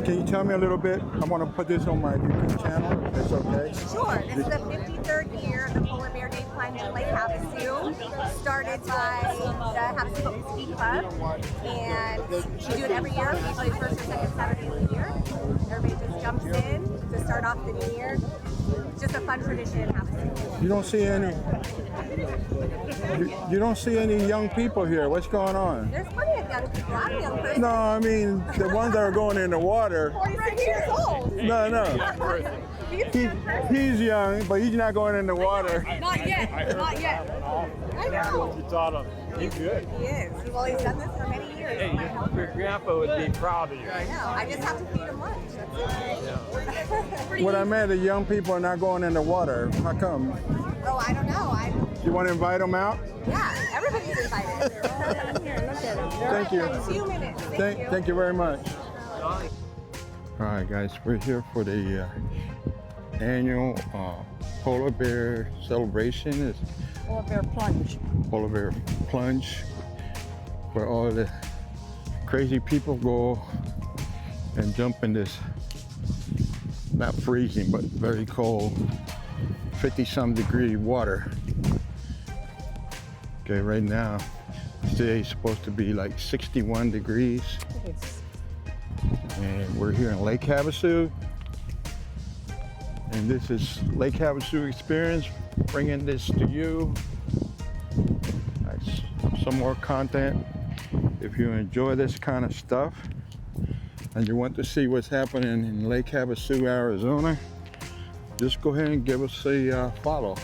Can you tell me a little bit? I want to put this on my YouTube channel, if it's okay. Sure. This is the 53rd year of the Polar Bear Day Plunge in Lake Havasu. Started by the Havasu Ski Club, and we do it every year, usually first or second Saturday of the year. Everybody just jumps in to start off the new year. Just a fun tradition in Havasu. You don't see any. You don't see any young people here. What's going on? There's plenty of young people. I'm a young person. No, I mean the ones that are going in the water. 46 years old. No. He's young, but he's not going in the water. Not yet. Not yet. I know. You taught him. He's good. He is. Well, he's done this for many years. Hey, your grandpa would be proud of you. I know. I just have to feed him lunch. That's it. What I meant, the young people are not going in the water. How come? Oh, I don't know. You want to invite them out? Yeah, everybody's invited. Here, look at him. Thank you. A few minutes. Thank you very much. All right, guys, we're here for the annual Polar Bear celebration. It's Polar Bear Plunge. Polar Bear Plunge, where all the crazy people go and jump in this, not freezing, but very cold, 50-some degree water. Okay, right now, today's supposed to be like 61 degrees. And we're here in Lake Havasu. And this is LakeHavasuExperience, bringing this to you. Some more content. If you enjoy this kind of stuff and you want to see what's happening in Lake Havasu, Arizona, just go ahead and give us a follow.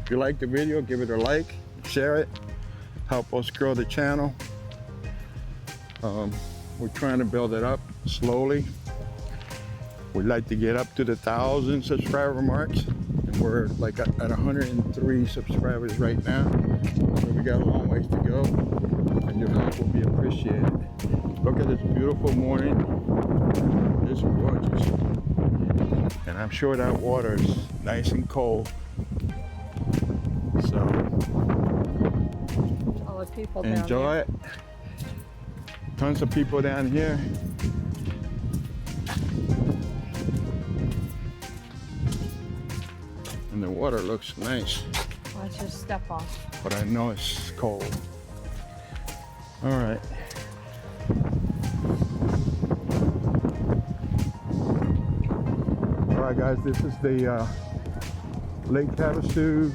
If you like the video, give it a like, share it, help us grow the channel. We're trying to build it up slowly. We'd like to get up to the 1,000 subscriber marks, and we're like at 103 subscribers right now. So we got a long ways to go, and your help will be appreciated. Look at this beautiful morning. It's gorgeous. And I'm sure that water is nice and cold. So All the people down enjoy it. Tons of people down here. And the water looks nice. Watch your step off. But I know it's cold. All right. All right, guys, this is the Lake Havasu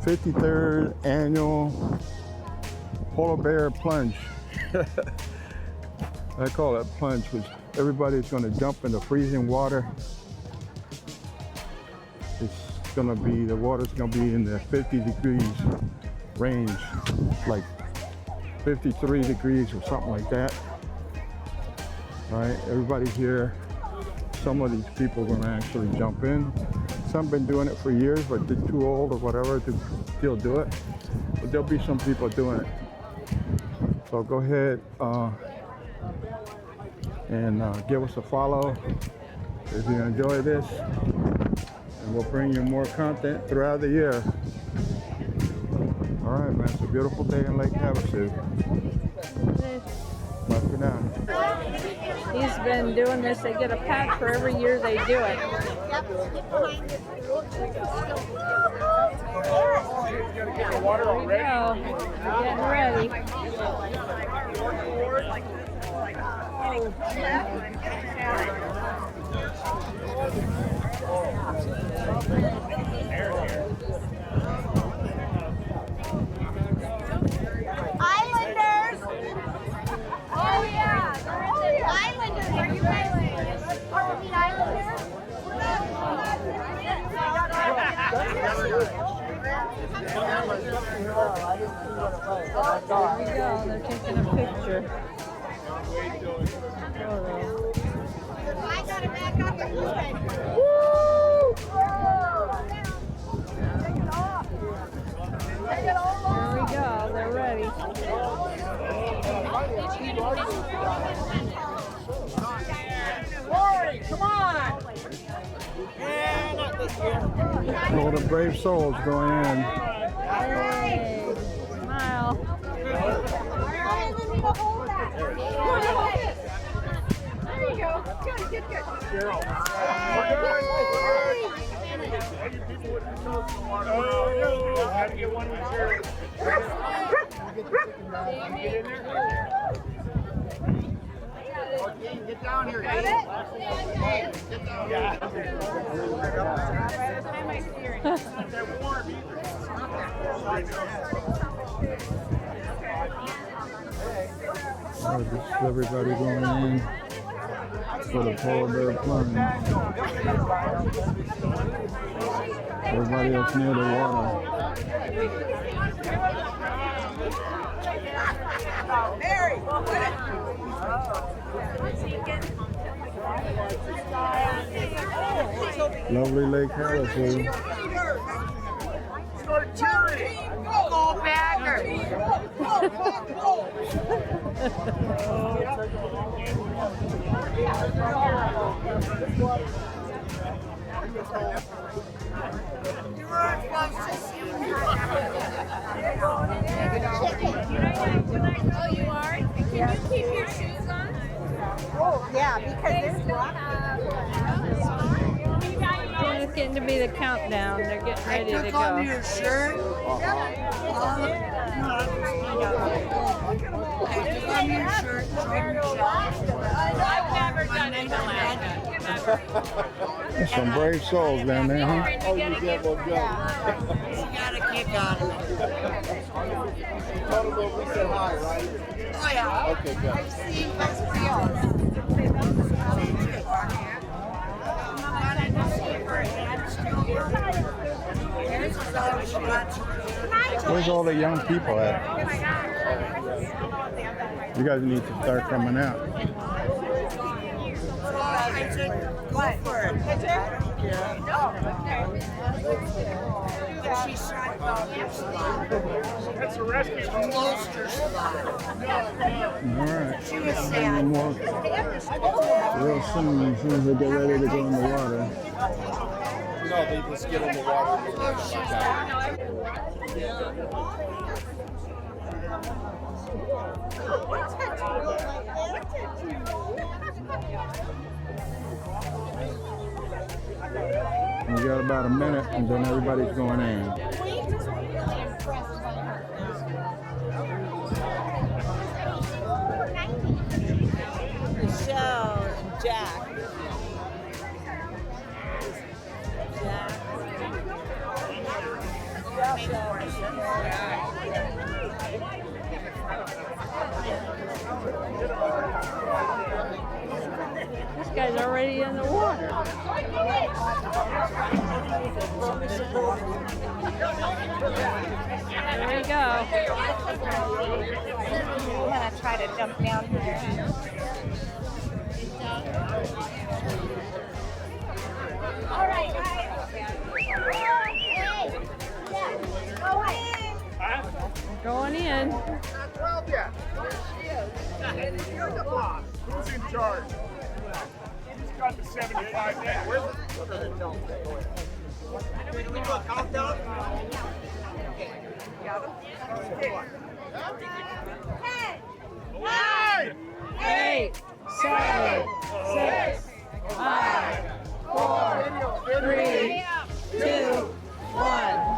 53rd annual Polar Bear Plunge. I call it plunge because everybody's going to jump in the freezing water. The water's gonna be in the 50 degrees range, like 53 degrees or something like that. All right, everybody here, some of these people are gonna actually jump in. Some been doing it for years, but they're too old or whatever to still do it. But there'll be some people doing it. So go ahead and give us a follow if you enjoy this. And we'll bring you more content throughout the year. All right, man, it's a beautiful day in Lake Havasu. Bye for now. He's been doing this. They get a pack for every year they do it. Here we go. Getting ready. Islanders! Oh yeah! Islanders, are you ready? Want to meet Islanders? There we go. They're taking a picture. I gotta back up and move it. There we go. They're ready. Lori, come on! All the brave souls going in. Hey, smile. There you you go. Good. Cheryl. Got to get one with Cheryl. Get in there. Get down here, Dave. Get down here. It's not that warm either. This is everybody going in for the Polar Bear Plunge. Everybody else near the water. Mary! Lovely Lake Havasu. Go Packers! You weren't supposed to see Oh, you are? Can you keep your shoes on? Oh, yeah, because there's not It's getting to be the countdown. They're getting ready to go. your shirt. I've never done it in Alaska. There's some brave souls down there, huh? She got a kick out of it. Told him we said hi, right? Oh, yeah. Okay, good. I've seen somebody else. Where's all the young people at? You guys need to start coming out. I said, go for it. No. But she shot That's a rescue. Ulster slide. All right. She was sad. Real soon, as soon as they get ready to go in the water. No, they just get in the water and they shoot out. We got about a minute, and then everybody's going in. Michelle and Jack. This guy's already in the water. There you go. I'm gonna try to jump down here. All right, guys. Going in. Not 12 yet. You're the boss. Who's in charge? Who's got the 75 now? Where's the... Can we do a countdown? Nine! 8, 7, 6, 5, 4, 3, 2, 1.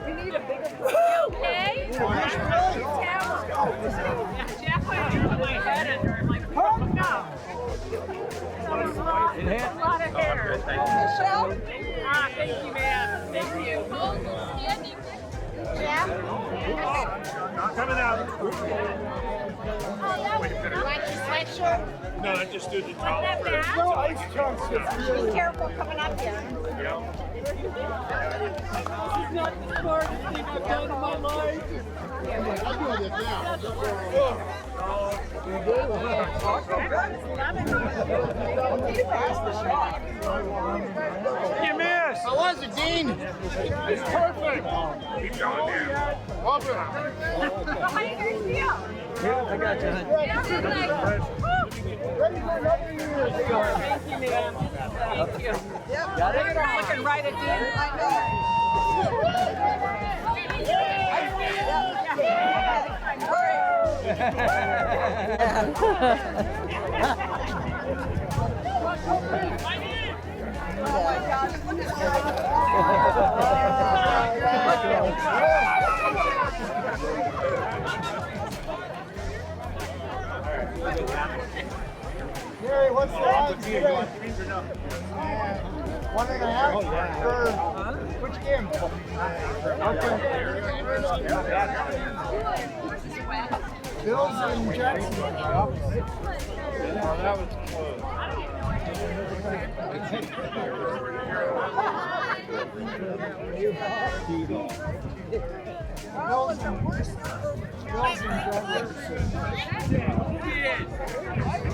You need a bigger pool. Okay? Jeff went to my head under him like, oh no! A lot of hair. Michelle? Ah, thank you, ma'am. Thank you. Yeah. Coming out. Like your sweatshirt? No, I just do the towel. No ice chunks. Be careful coming up here. This is not the smartest thing I've done in my life. You missed. How was it, Dean? It's perfect. Keep going, man. Love it. How do you guys feel? I got you. Thank you, ma'am. Thank you. Got it? Looking right at you. Oh my gosh, look Gary, what's the odds today? 1.5 for which game? Bills and Jacksonville. Oh, that was close. Bills and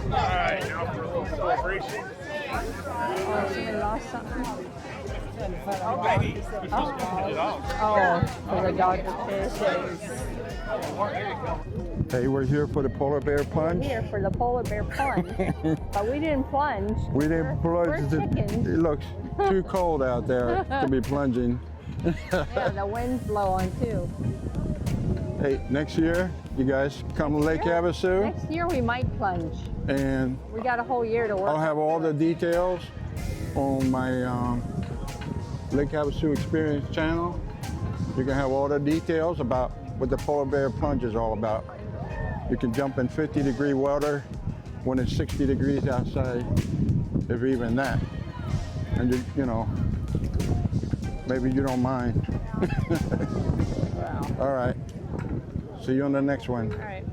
All right, now for a little celebration. Somebody lost something. Oh, For the Dodger fish. Hey, we're here for the Polar Bear Plunge. Here for the Polar Bear Plunge. But we didn't plunge. We didn't plunge. We're chickens. It looks too cold out there to be plunging. Yeah, the wind's blowing too. Hey, next year, you guys come to Lake Havasu, Next year we might plunge. and We got a whole year to work. I'll have all the details on my Lake Havasu Experience channel. You can have all the details about what the Polar Bear Plunge is all about. You can jump in 50-degree water when it's 60 degrees outside, if even that. And you know, maybe you don't mind. All right. See you on the next one. All right.